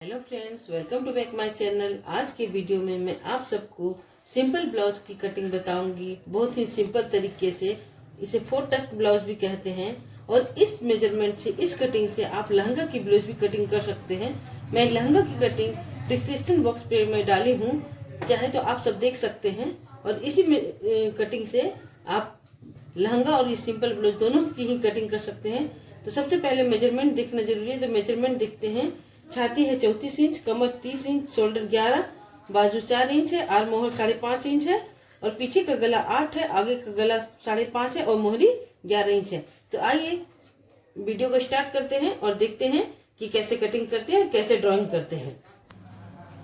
Hello friends, welcome to back my channel. आज के video में मैं आप सबको सिंपल ब्लाउज की कटिंग बताऊंगी। बहुत ही सिंपल तरीके से, इसे 4 टस्क ब्लाउज भी कहते हैं। और इस मेजरमेंट से, इस कटिंग से आप लहंगा की ब्लाउज भी कटिंग कर सकते हैं। मैं लहंगा की कटिंग डिस्क्रिप्शन बॉक्स पे मैं डाली हूँ, चाहे तो आप सब देख सकते हैं। और इसी कटिंग से आप लहंगा और ये सिंपल ब्लाउज दोनों की ही कटिंग कर सकते हैं। तो सबसे पहले मेजरमेंट देखना जरूरी है, तो मेजरमेंट देखते हैं। छाती है 34 इंच, कमर 30 इंच, शोल्डर 11, बाजू 4 इंच है, आर्म होल 5.5 इंच है, और पीछे का गला 8 है, आगे का गला 5.5 है, और मोहरी 11 इंच है। तो आइए वीडियो को स्टार्ट करते हैं और देखते हैं कि कैसे कटिंग करते हैं, कैसे ड्राइंग करते हैं।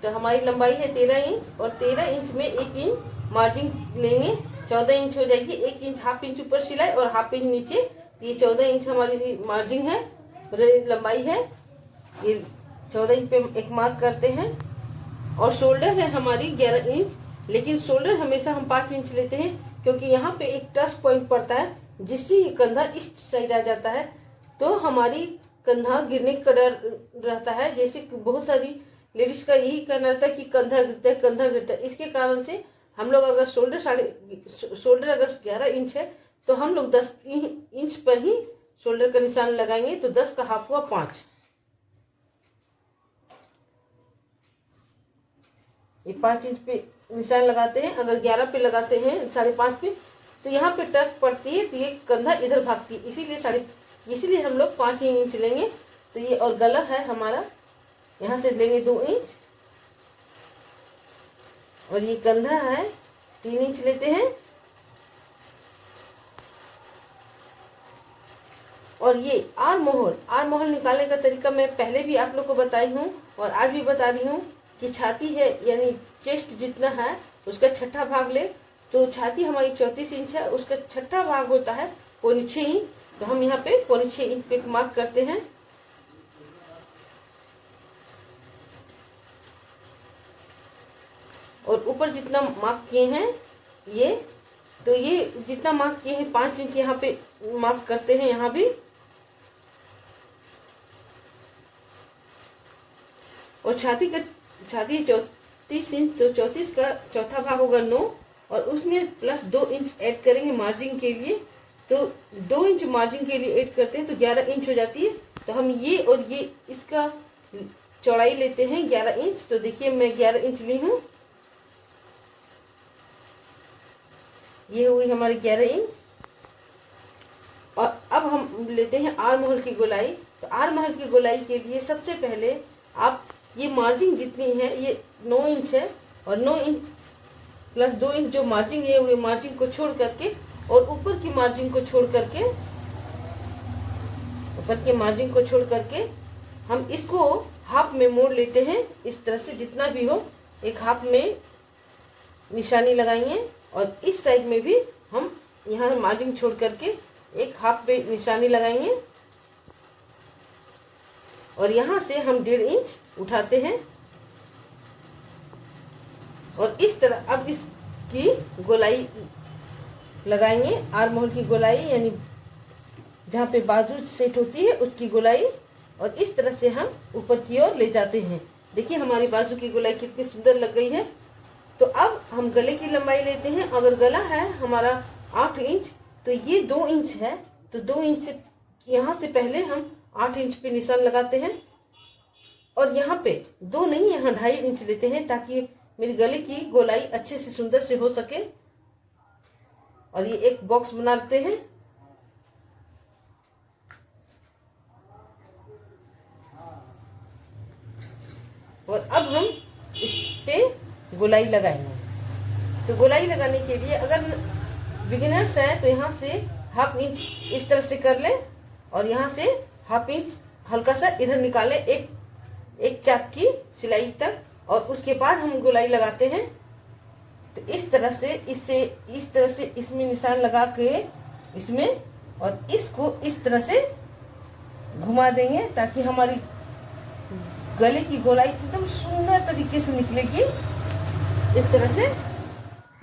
तो हमारी लंबाई है 13 इंच, और 13 इंच में 1 इंच मार्जिन लेंगे, 14 इंच हो जाएगी। 1 इंच हाफ इंच ऊपर सिलाई और हाफ इंच नीचे, ये 14 इंच हमारी मार्जिन है, मतलब लंबाई है। ये 14 इंच पे एक मार्क करते हैं। और शोल्डर है हमारी 11 इंच, लेकिन शोल्डर हमेशा हम 5 इंच लेते हैं, क्योंकि यहाँ पे एक टच पॉइंट पड़ता है, जिससे कंधा इस साइड आ जाता है। तो हमारी कंधा गिरने का डर रहता है। जैसे बहुत सारी लेडीज का यही कहना रहता है कि कंधा गिरता है, कंधा गिरता है। इसके कारण से हम लोग अगर शोल्डर अगर 11 इंच है, तो हम लोग 10 इंच पर ही शोल्डर का निशान लगाएंगे। तो 10 का हाफ हुआ 5। ये 5 इंच पे निशान लगाते हैं। अगर 11 पे लगाते हैं, 5.5 पे, तो यहाँ पे टच पड़ती है, तो ये कंधा इधर भागती है। इसीलिए हम लोग 5 इंच लेंगे। तो ये, और गला है हमारा, यहाँ से लेंगे 2 इंच, और ये कंधा है 3 इंच लेते हैं। और ये आर्म होल निकालने का तरीका मैं पहले भी आप लोग को बताई हूँ, और आज भी बता रही हूँ कि छाती है, यानी चेस्ट जितना है उसका छठा भाग ले। तो छाती हमारी 34 इंच है, उसका छठा भाग होता है 6.5 इंच। तो हम यहाँ पे 6.5 इंच पे मार्क करते हैं। और ऊपर जितना मार्क किए हैं ये, तो ये जितना मार्क किए हैं 5 इंच यहाँ पे मार्क करते हैं, यहाँ भी। और छाती 34 इंच, तो 34 का चौथा भाग होगा 9, और उसमें प्लस 2 इंच ऐड करेंगे मार्जिन के लिए। तो 2 इंच मार्जिन के लिए ऐड करते हैं, तो 11 इंच हो जाती है। तो हम ये और ये इसका चौड़ाई लेते हैं 11 इंच। तो देखिए मैं 11 इंच ली हूँ, ये हुई हमारी 11 इंच। और अब हम लेते हैं आर्म होल की गोलाई। तो आर्म होल की गोलाई के लिए सबसे पहले आप ये मार्जिन जितनी है, ये 9 इंच है, और 9 इंच प्लस 2 इंच जो मार्जिन है, वो मार्जिन को छोड़ करके, और ऊपर की मार्जिन को छोड़ करके हम इसको हाफ में मोड़ लेते हैं। इस तरह से जितना भी हो, एक हाफ में निशानी लगाएंगे। और इस साइड में भी हम यहाँ मार्जिन छोड़ करके एक हाफ पे निशानी लगाएंगे। और यहाँ से हम 1.5 इंच उठाते हैं, और इस तरह अब इसकी गोलाई लगाएंगे। आर्म होल की गोलाई, यानी जहाँ पे बाजू सेट होती है उसकी गोलाई। और इस तरह से हम ऊपर की ओर ले जाते हैं। देखिए हमारी बाजू की गोलाई कितनी सुंदर लग गई है। तो अब हम गले की लंबाई लेते हैं। अगर गला है हमारा 8 इंच, तो ये 2 इंच है, तो 2 इंच से यहाँ से पहले हम 8 इंच पे निशान लगाते हैं। और यहाँ पे 2 नहीं, यहाँ 2.5 इंच लेते हैं, ताकि मेरे गले की गोलाई अच्छे से सुंदर से हो सके। और ये एक बॉक्स बनाते हैं। और अब हम इस पे गोलाई लगाएंगे। तो गोलाई लगाने के लिए अगर बिगिनर्स हैं, तो यहाँ से हाफ इंच इस तरह से कर ले, और यहाँ से हाफ इंच हल्का सा इधर निकाले, एक चाप की सिलाई तक। और उसके बाद हम गोलाई लगाते हैं। तो इस तरह से इसमें निशान लगा के इसमें, और इसको इस तरह से घुमा देंगे, ताकि हमारी गले की गोलाई एकदम सुंदर तरीके से निकलेगी, इस तरह से।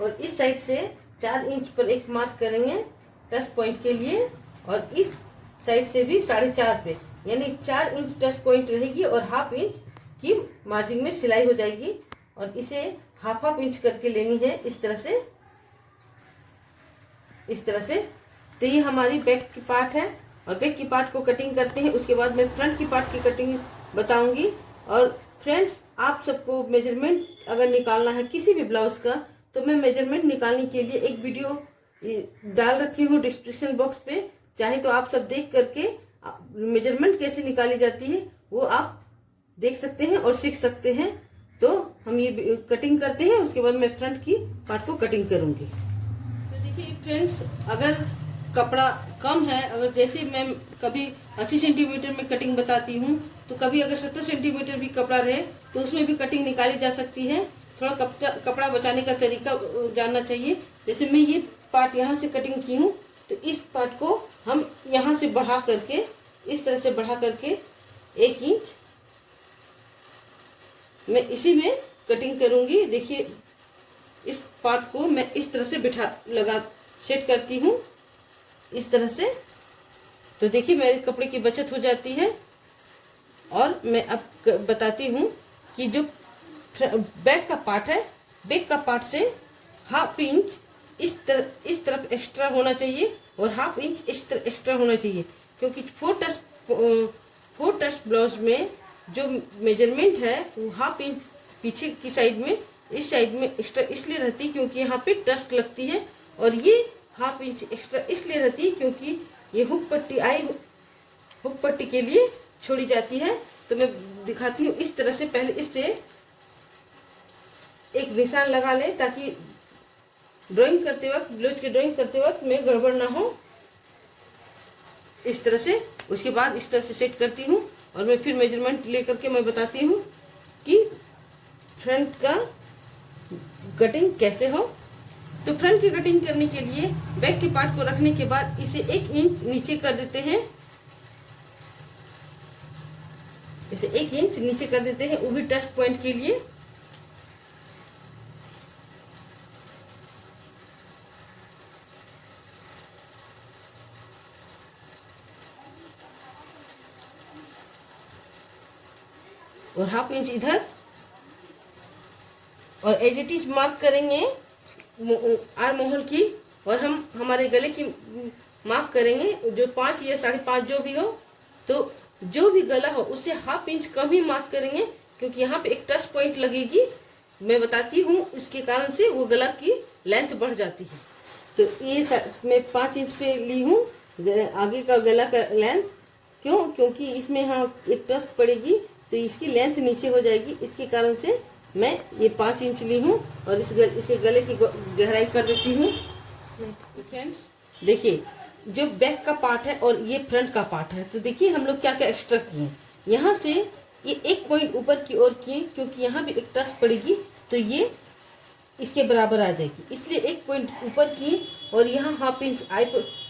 और इस साइड से 4 इंच पर एक मार्क करेंगे टच पॉइंट के लिए, और इस साइड से भी 4.5 पे, यानी 4 इंच टच पॉइंट रहेगी, और हाफ इंच की मार्जिन में सिलाई हो जाएगी। और इसे हाफ हाफ इंच करके लेनी है इस तरह से, इस तरह से। तो ये हमारी बैक की पार्ट है और बैक की पार्ट को कटिंग करते हैं। उसके बाद मैं फ्रंट की पार्ट की कटिंग बताऊंगी। और फ्रेंड्स, आप सबको मेजरमेंट अगर निकालना है किसी भी ब्लाउज का, तो मैं मेजरमेंट निकालने के लिए एक वीडियो डाल रखी हूँ डिस्क्रिप्शन बॉक्स पे। चाहे तो आप सब देख करके मेजरमेंट कैसे निकाली जाती है वो आप देख सकते हैं और सीख सकते हैं। तो हम ये कटिंग करते हैं, उसके बाद मैं फ्रंट की पार्ट को कटिंग करूंगी। तो देखिए फ्रेंड्स, अगर कपड़ा कम है, अगर जैसे मैं कभी 80 सेंटीमीटर में कटिंग बताती हूँ, तो कभी अगर 70 सेंटीमीटर भी कपड़ा रहे तो उसमें भी कटिंग निकाली जा सकती है। थोड़ा कपड़ा बचाने का तरीका जानना चाहिए। जैसे मैं ये पार्ट यहाँ से कटिंग की हूँ, तो इस पार्ट को हम यहाँ से बढ़ा करके, इस तरह से बढ़ा करके 1 इंच मैं इसी में कटिंग करूंगी। देखिए इस पार्ट को मैं इस तरह से सेट करती हूँ इस तरह से। तो देखिए मेरे कपड़े की बचत हो जाती है। और मैं अब बताती हूँ कि जो बैक का पार्ट है, बैक का पार्ट से हाफ इंच इस तरफ एक्स्ट्रा होना चाहिए और हाफ इंच इस तरफ एक्स्ट्रा होना चाहिए। क्योंकि 4 टस्ट ब्लाउज में जो मेजरमेंट है वो हाफ इंच पीछे की साइड में, इस साइड में एक्स्ट्रा इसलिए रहती क्योंकि यहाँ पे टस्ट लगती है। और ये हाफ इंच एक्स्ट्रा इसलिए रहती है क्योंकि ये हुक पट्टी के लिए छोड़ी जाती है। तो मैं दिखाती हूँ इस तरह से। पहले इससे एक निशान लगा ले ताकि ड्राइंग करते वक्त, ब्लाउज की ड्राइंग करते वक्त में गड़बड़ ना हो, इस तरह से। उसके बाद इस तरह से सेट करती हूँ और मैं फिर मेजरमेंट लेकर के मैं बताती हूँ कि फ्रंट का कटिंग कैसे हो। तो फ्रंट की कटिंग करने के लिए बैक के पार्ट को रखने के बाद इसे 1 इंच नीचे कर देते हैं, इसे 1 इंच नीचे कर देते हैं, वो भी टस्ट पॉइंट के लिए। और हाफ इंच इधर, और एज इट इज मार्क करेंगे आर मोहर की। और हम हमारे गले की मार्क करेंगे जो 5 या 5.5 जो भी हो। तो जो भी गला हो उससे हाफ इंच कम ही मार्क करेंगे क्योंकि यहाँ पे एक टच पॉइंट लगेगी। मैं बताती हूँ इसके कारण से वो गला की लेंथ बढ़ जाती है। तो ये मैं 5 इंच पे ली हूँ आगे का गला का लेंथ। क्यों? क्योंकि इसमें यहाँ एक टच पड़ेगी तो इसकी लेंथ नीचे हो जाएगी। इसके कारण से मैं ये 5 इंच ली हूँ और इसे गले की गहराई कर देती हूँ। फ्रेंड्स देखिए, जो बैक का पार्ट है और ये फ्रंट का पार्ट है, तो देखिए हम लोग क्या क्या एक्स्ट्रा किए। यहाँ से ये 1 पॉइंट ऊपर की ओर किए क्योंकि यहाँ भी एक टच पड़ेगी तो ये इसके बराबर आ जाएगी, इसलिए 1 पॉइंट ऊपर किए। और यहाँ हाफ इंच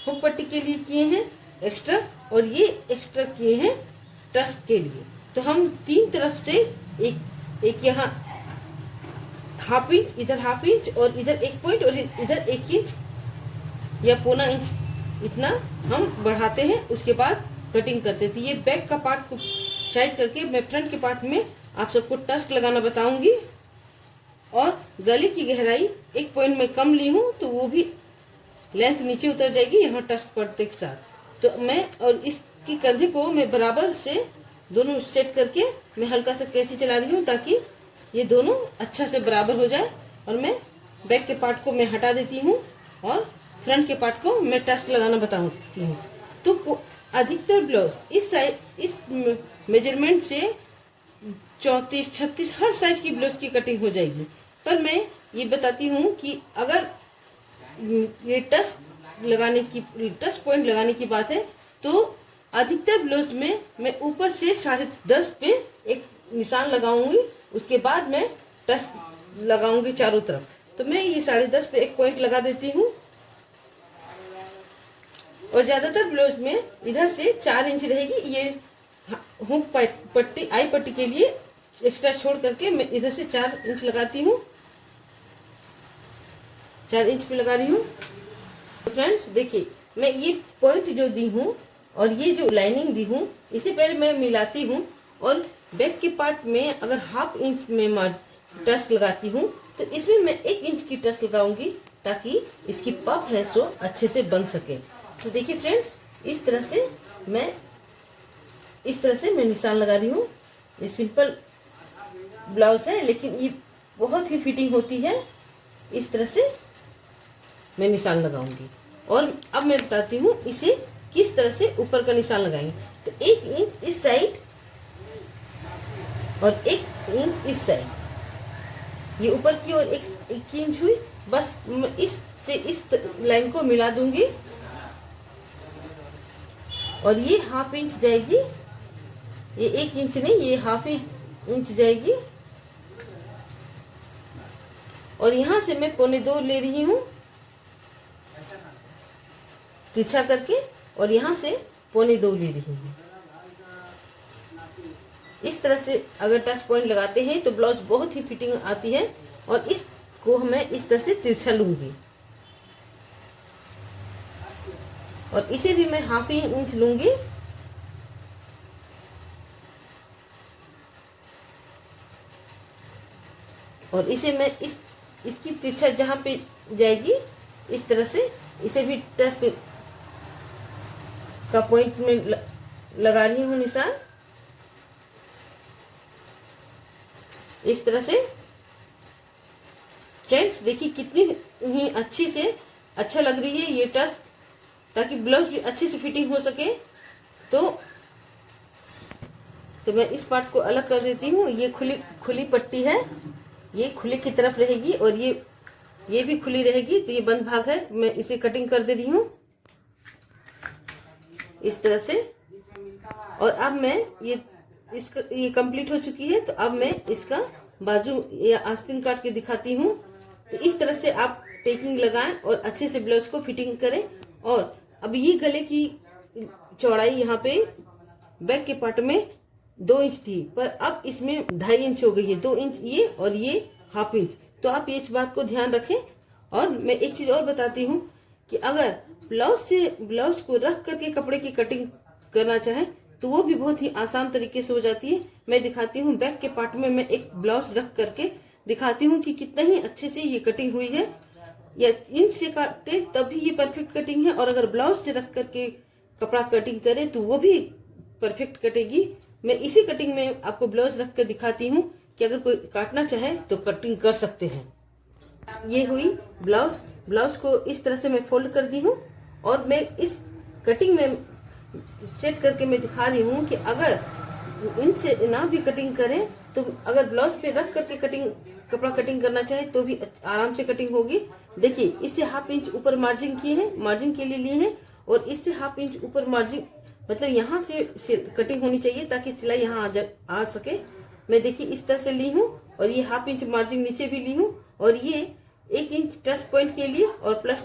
हुक पट्टी के लिए किए हैं एक्स्ट्रा, और ये एक्स्ट्रा किए हैं टच के लिए। तो हम 3 तरफ से एक यहाँ हाफ इंच, इधर हाफ इंच और इधर 1 पॉइंट और इधर 1 इंच या पौना इंच इतना हम बढ़ाते हैं। उसके बाद कटिंग करते थे। ये बैक का पार्ट को साइड करके मैं फ्रंट के पार्ट में आप सबको टस्ट लगाना बताऊंगी। और गले की गहराई 1 पॉइंट में कम ली हूँ तो वो भी लेंथ नीचे उतर जाएगी यहाँ टस्ट पड़ते के साथ। तो मैं और इसकी कंधे को मैं बराबर से दोनों सेट करके मैं हल्का सा कैंची चला रही हूँ ताकि ये दोनों अच्छा से बराबर हो जाए। और मैं बैक के पार्ट को मैं हटा देती हूँ और फ्रंट के पार्ट को मैं टस्ट लगाना बताती हूँ। तो अधिकतर ब्लाउज इस मेजरमेंट से 34, 36 हर साइज की ब्लाउज की कटिंग हो जाएगी। पर मैं ये बताती हूँ कि अगर ये टच पॉइंट लगाने की बात है तो अधिकतर ब्लाउज में मैं ऊपर से 10.5 पे एक निशान लगाऊंगी, उसके बाद मैं टच लगाऊंगी चारों तरफ। तो मैं ये 10.5 पे एक पॉइंट लगा देती हूँ। और ज्यादातर ब्लाउज में इधर से 4 इंच रहेगी। ये हुक पट्टी आई पट्टी के लिए एक्स्ट्रा छोड़ करके मैं इधर से 4 इंच लगाती हूँ, 4 इंच पे लगा रही हूँ। तो फ्रेंड्स देखिए, मैं ये पॉइंट जो दी हूँ और ये जो लाइनिंग दी हूँ इसे पहले मैं मिलाती हूँ और बैक के पार्ट में अगर हाफ इंच में टर्च लगाती हूँ तो इसमें मैं 1 इंच की टर्च लगाऊंगी ताकि इसकी पफ है सो अच्छे से बन सके। तो देखिए फ्रेंड्स, इस तरह से मैं निशान लगा रही हूँ। ये सिंपल ब्लाउज है लेकिन ये बहुत ही फिटिंग होती है। इस तरह से मैं निशान लगाऊंगी और अब मैं बताती हूँ इसे किस तरह से ऊपर का निशान लगाएंगे। तो 1 इंच इस साइड और 1 इंच इस साइड, ये ऊपर की ओर 1 इंच हुई। बस इस लाइन को मिला दूंगी और ये हाफ इंच जाएगी। ये 1 इंच नहीं, ये हाफ इंच जाएगी और यहाँ से मैं 1.25 ले रही हूँ तिरछा करके और यहाँ से 1.25 ले रही हूँ। इस तरह से अगर टच पॉइंट लगाते हैं तो ब्लाउज बहुत ही फिटिंग आती है और इसको मैं इस तरह से तिरछा लूंगी और इसे भी मैं हाफ ही इंच लूंगी और इसे मैं इसकी तिरछा जहाँ पे जाएगी इस तरह से इसे भी टच का पॉइंट में लगा रही हूँ निशान। इस तरह से फ्रेंड्स देखिए कितनी ही अच्छा लग रही है ये टच, ताकि ब्लाउज भी अच्छे से फिटिंग हो सके। तो मैं इस पार्ट को अलग कर देती हूँ। ये खुली पट्टी है, ये खुले की तरफ रहेगी और ये भी खुली रहेगी। तो ये बंद भाग है, मैं इसे कटिंग कर दे रही हूँ इस तरह से। और अब मैं ये कंप्लीट हो चुकी है। तो अब मैं इसका बाजू या आस्तीन काट के दिखाती हूँ। तो इस तरह से आप टेकिंग लगाएं और अच्छे से ब्लाउज को फिटिंग करें। और अब ये गले की चौड़ाई यहाँ पे बैक के पार्ट में 2 इंच थी, पर अब इसमें 2.5 इंच हो गई है। 2 इंच ये और ये हाफ इंच। तो आप इस बात को ध्यान रखें। और मैं एक चीज और बताती हूँ कि अगर ब्लाउज को रख करके कपड़े की कटिंग करना चाहे तो वो भी बहुत ही आसान तरीके से हो जाती है। मैं दिखाती हूँ बैक के पार्ट में मैं एक ब्लाउज रख करके दिखाती हूँ कि कितना ही अच्छे से ये कटिंग हुई है। या इंच से काटे तभी ये परफेक्ट कटिंग है, और अगर ब्लाउज से रख करके कपड़ा कटिंग करे तो वो भी परफेक्ट कटेगी। मैं इसी कटिंग में आपको ब्लाउज रख कर दिखाती हूँ कि अगर कोई काटना चाहे तो कटिंग कर सकते हैं। ये हुई ब्लाउज को इस तरह से मैं फोल्ड कर दी हूँ और मैं इस कटिंग में सेट करके मैं दिखा रही हूँ कि अगर इंच से ना भी कटिंग करें तो अगर ब्लाउज पे रख करके कपड़ा कटिंग करना चाहे तो भी आराम से कटिंग होगी। देखिए, इससे हाफ इंच ऊपर मार्जिन किए हैं, मार्जिन के लिए लिए हैं, और इससे हाफ इंच ऊपर मार्जिन मतलब यहाँ से कटिंग होनी चाहिए ताकि सिलाई यहाँ आ सके। मैं देखिए इस तरह से ली हूँ और ये हाफ इंच मार्जिन नीचे भी ली हूँ और ये 1 इंच टच पॉइंट के लिए और प्लस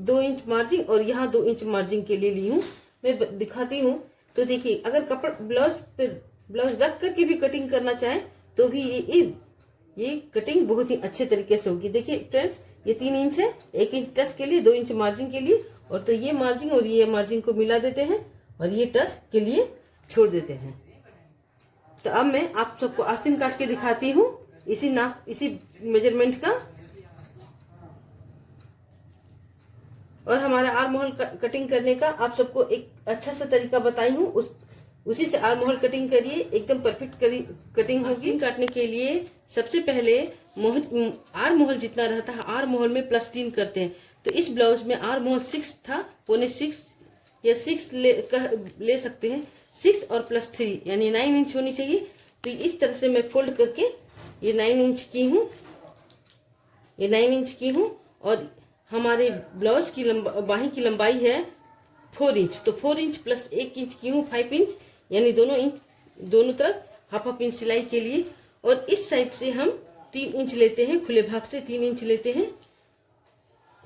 2 इंच मार्जिन और यहाँ 2 इंच मार्जिन के लिए ली हूँ। मैं दिखाती हूँ। तो देखिए, अगर कपड़ा ब्लाउज रख करके भी कटिंग करना चाहे तो भी ये कटिंग बहुत ही अच्छे तरीके से होगी। देखिए फ्रेंड्स, ये 3 इंच है, 1 इंच टच के लिए, 2 इंच मार्जिन के लिए, और तो ये मार्जिन और ये मार्जिन को मिला देते हैं और ये टच के लिए छोड़ देते हैं। तो अब मैं आप सबको आस्तीन काट के दिखाती हूँ इसी मेजरमेंट का। और हमारा आर्म होल कटिंग करने का आप सबको एक अच्छा सा तरीका बताई हूँ, उसी से आर्म होल कटिंग करिए, एकदम परफेक्ट कटिंग होगी। काटने के लिए सबसे पहले आर्म होल जितना रहता है आर्म होल में +3 करते हैं। तो इस ब्लाउज में आर्म होल 6 था, 5.25 या 6 ले सकते हैं। 6 और +3 यानी 9 इंच होनी चाहिए। तो इस तरह से मैं फोल्ड करके ये 9 इंच की हूँ, ये 9 इंच की हूँ। और हमारे ब्लाउज की बाही की लंबाई है 4 इंच। तो 4 इंच प्लस 1 इंच की हूँ 5 इंच, यानी दोनों तरफ हाफ इंच सिलाई के लिए। और इस साइड से हम 3 इंच लेते हैं, खुले भाग से 3 इंच लेते हैं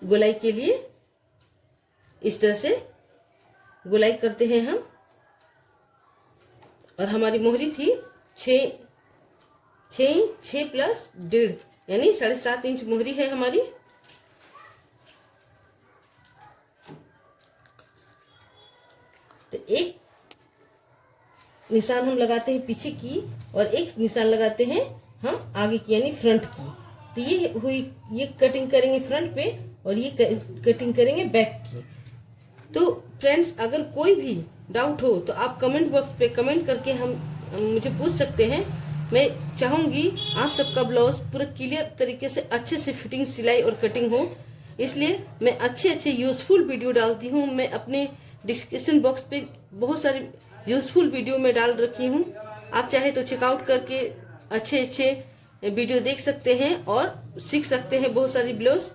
गोलाई के लिए। इस तरह से गोलाई करते हैं हम। और हमारी मोहरी थी 6 प्लस 1.5 यानी 7.5 इंच मोहरी है हमारी। तो निशान हम लगाते हैं पीछे की और एक निशान लगाते हैं हम आगे की यानी फ्रंट की। तो ये हुई, ये कटिंग करेंगे फ्रंट पे और ये कटिंग करेंगे बैक की। तो फ्रेंड्स, अगर कोई भी डाउट हो तो आप कमेंट बॉक्स पे कमेंट करके हम मुझे पूछ सकते हैं। मैं चाहूंगी आप सबका ब्लाउज पूरा क्लियर तरीके से अच्छे से फिटिंग, सिलाई और कटिंग हो, इसलिए मैं अच्छे यूजफुल वीडियो डालती हूँ। मैं अपने डिस्क्रिप्शन बॉक्स पे बहुत सारे यूजफुल वीडियो में डाल रखी हूँ। आप चाहे तो चेकआउट करके अच्छे वीडियो देख सकते हैं और सीख सकते हैं बहुत सारी ब्लाउज।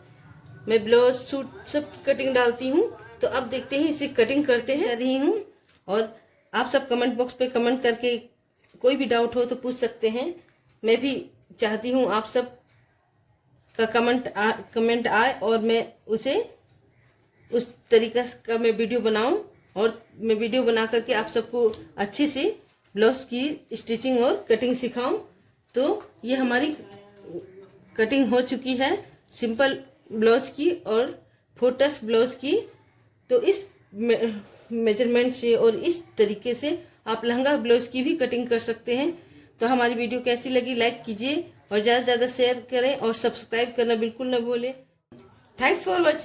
मैं ब्लाउज, सूट सब की कटिंग डालती हूँ। तो अब देखते हैं इसे कटिंग करते हैं कर रही हूँ। और आप सब कमेंट बॉक्स पे कमेंट करके कोई भी डाउट हो तो पूछ सकते हैं। मैं भी चाहती हूँ आप सब का कमेंट आए और मैं उसे उस तरीका का मैं वीडियो बनाऊं और मैं वीडियो बना करके आप सबको अच्छे से ब्लाउज की स्टिचिंग और कटिंग सिखाऊं। तो ये हमारी कटिंग हो चुकी है सिंपल ब्लाउज की और 4 टक्स ब्लाउज की। तो इस मेजरमेंट से और इस तरीके से आप लहंगा ब्लाउज की भी कटिंग कर सकते हैं। तो हमारी वीडियो कैसी लगी लाइक कीजिए और ज़्यादा से ज़्यादा शेयर करें और सब्सक्राइब करना बिल्कुल न भूलें। Thanks for watching.